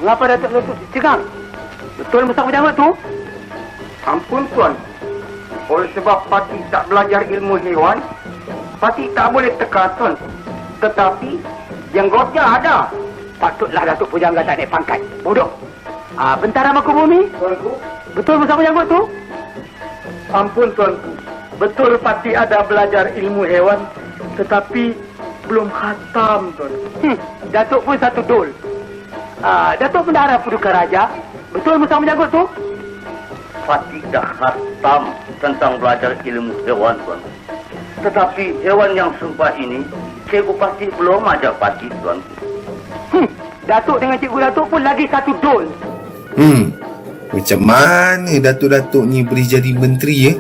Mengapa Datuk cegah? Betul Musang berjanggut tu? Ampun tuan. Oleh sebab parti tak belajar ilmu hewan, parti tak boleh teka tuan. Tetapi jenggotnya ada. Patutlah Datuk Pujangga tak naik pangkat. Bodoh. Bentara Mangku Bumi? Tuanku, Betul Musang berjanggut tu? ampun tuanku. Betul parti ada belajar ilmu hewan, tetapi belum khatam tuan. Datuk pun satu dol. Datuk Bendahara Paduka Raja. Betul Musang berjanggut tu? Parti dah khatam tentang belajar ilmu hewan, tuan. Tetapi hewan yang sumpah ini, cikgu pasti belum ajar parti, tuan. Datuk dengan cikgu Datuk pun lagi satu dol. Macam mana datuk-datuk ni boleh jadi menteri ya?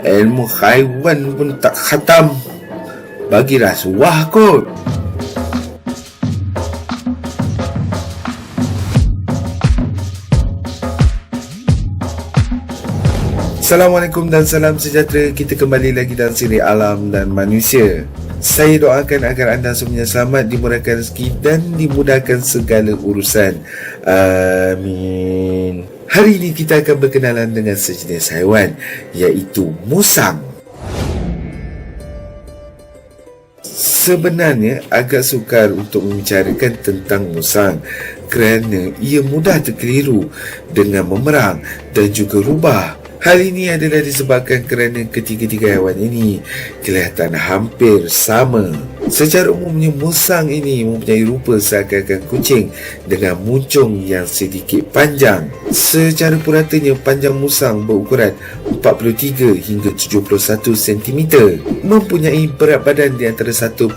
Ilmu haiwan pun tak khatam. Bagi rasuah kot. Assalamualaikum dan salam sejahtera. Kita kembali lagi dalam siri Alam dan Manusia. Saya doakan agar anda semuanya selamat, dimurahkan rezeki dan dimudahkan segala urusan. Amin. Hari ini kita akan berkenalan dengan sejenis haiwan, iaitu musang. Sebenarnya agak sukar untuk membicarakan tentang musang kerana ia mudah terkeliru dengan memerang dan juga rubah. Hal ini adalah disebabkan kerana ketiga-tiga haiwan ini kelihatan hampir sama. Secara umumnya musang ini mempunyai rupa seakan-akan kucing dengan muncung yang sedikit panjang. Secara puratanya panjang musang berukuran 43 hingga 71 cm. Mempunyai berat badan di antara 1.4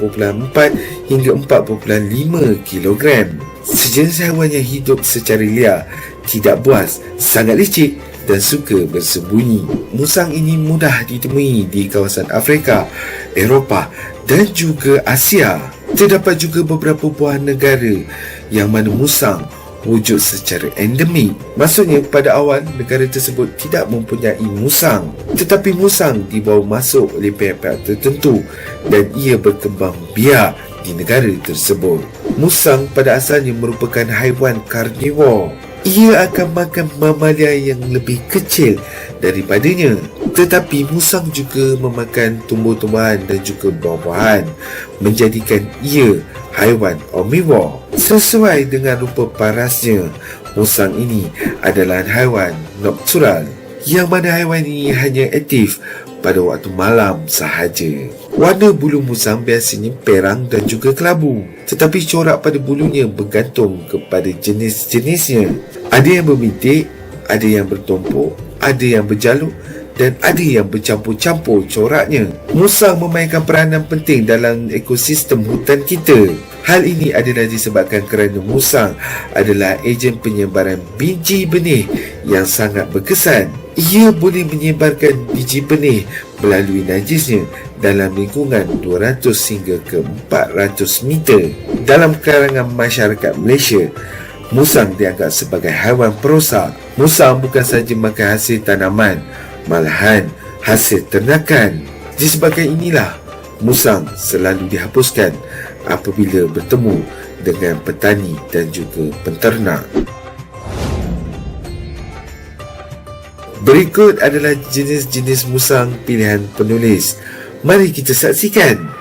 hingga 4.5 kg. Sejenis haiwan yang hidup secara liar, tidak buas, sangat licik dan suka bersembunyi. Musang ini mudah ditemui di kawasan Afrika, Eropah dan juga Asia. Terdapat juga beberapa buah negara yang mana musang wujud secara endemik. Maksudnya pada awal negara tersebut tidak mempunyai musang, tetapi musang dibawa masuk oleh pihak-pihak tertentu dan ia berkembang biak di negara tersebut. Musang pada asalnya merupakan haiwan karnivor. Ia akan makan mamalia yang lebih kecil daripadanya. Tetapi musang juga memakan tumbuh-tumbuhan dan juga buah-buahan, menjadikan ia haiwan omnivor. Sesuai dengan rupa parasnya, musang ini adalah haiwan nocturnal, yang mana haiwan ini hanya aktif pada waktu malam sahaja. Warna bulu musang biasanya perang dan juga kelabu, tetapi corak pada bulunya bergantung kepada jenis-jenisnya. Ada yang berbintik, ada yang bertumpuk, ada yang berjaluk dan ada yang bercampur-campur coraknya. Musang memainkan peranan penting dalam ekosistem hutan kita. Hal ini adalah disebabkan kerana musang adalah ejen penyebaran biji benih yang sangat berkesan. Ia boleh menyebarkan biji benih melalui najisnya dalam lingkungan 200 hingga ke 400 meter. Dalam kalangan masyarakat Malaysia, musang dianggap sebagai haiwan perosak. Musang bukan sahaja makan hasil tanaman, malahan hasil ternakan. Disebabkan inilah, musang selalu dihapuskan apabila bertemu dengan petani dan juga penternak. Berikut adalah jenis-jenis musang pilihan penulis. Mari kita saksikan.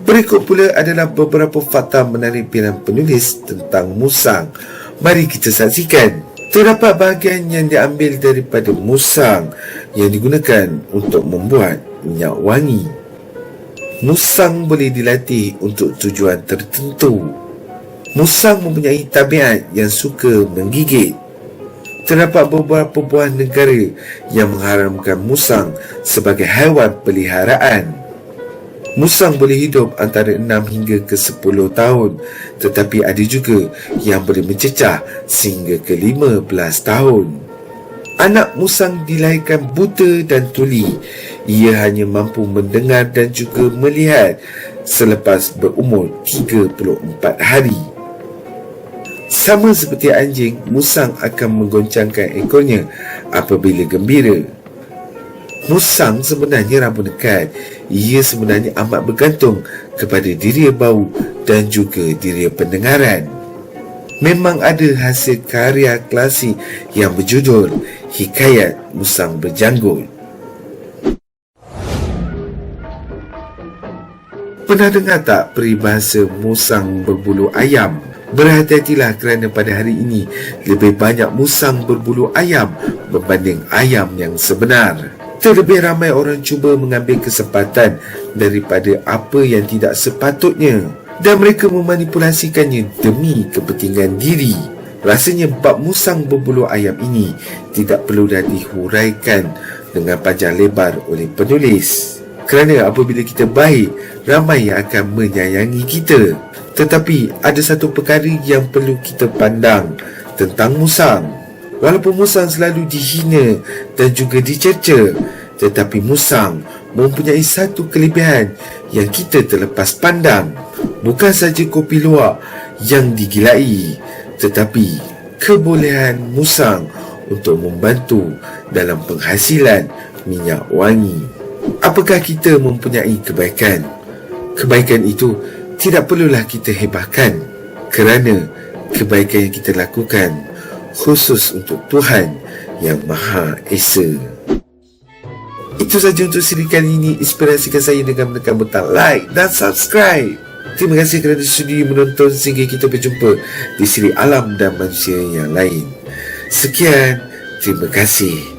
Berikut pula adalah beberapa fakta menarik pilihan penulis tentang musang. Mari kita saksikan. Terdapat bahagian yang diambil daripada musang yang digunakan untuk membuat minyak wangi. Musang boleh dilatih untuk tujuan tertentu. Musang mempunyai tabiat yang suka menggigit. Terdapat beberapa buah negara yang mengharamkan musang sebagai haiwan peliharaan. Musang boleh hidup antara 6 hingga ke 10 tahun, tetapi ada juga yang boleh mencecah sehingga ke 15 tahun. Anak musang dilahirkan buta dan tuli. Ia hanya mampu mendengar dan juga melihat selepas berumur 34 hari. Sama seperti anjing, musang akan menggoncangkan ekornya apabila gembira. Musang sebenarnya ramah dekat. Ia sebenarnya amat bergantung kepada diri bau dan juga diri pendengaran. Memang ada hasil karya klasik yang berjudul Hikayat Musang Berjanggut. Pernah dengar tak peribahasa musang berbulu ayam? Berhati-hatilah kerana pada hari ini lebih banyak musang berbulu ayam berbanding ayam yang sebenar. Terlebih ramai orang cuba mengambil kesempatan daripada apa yang tidak sepatutnya dan mereka memanipulasikannya demi kepentingan diri. Rasanya bab musang berbulu ayam ini tidak perlu dah dihuraikan dengan panjang lebar oleh penulis. Kerana apabila kita baik, ramai yang akan menyayangi kita. Tetapi ada satu perkara yang perlu kita pandang tentang musang. Walaupun musang selalu dihina dan juga dicerca, tetapi musang mempunyai satu kelebihan yang kita terlepas pandang. Bukan saja kopi luwak yang digilai, tetapi kebolehan musang untuk membantu dalam penghasilan minyak wangi. Apakah kita mempunyai kebaikan? Kebaikan itu tidak perlulah kita hebahkan, kerana kebaikan yang kita lakukan khusus untuk Tuhan Yang Maha Esa. Itu saja untuk siri kali ini. Inspirasikan saya dengan menekan butang like dan subscribe. Terima kasih kerana sudi menonton sehingga kita berjumpa di siri Alam dan Manusia yang lain. Sekian, terima kasih.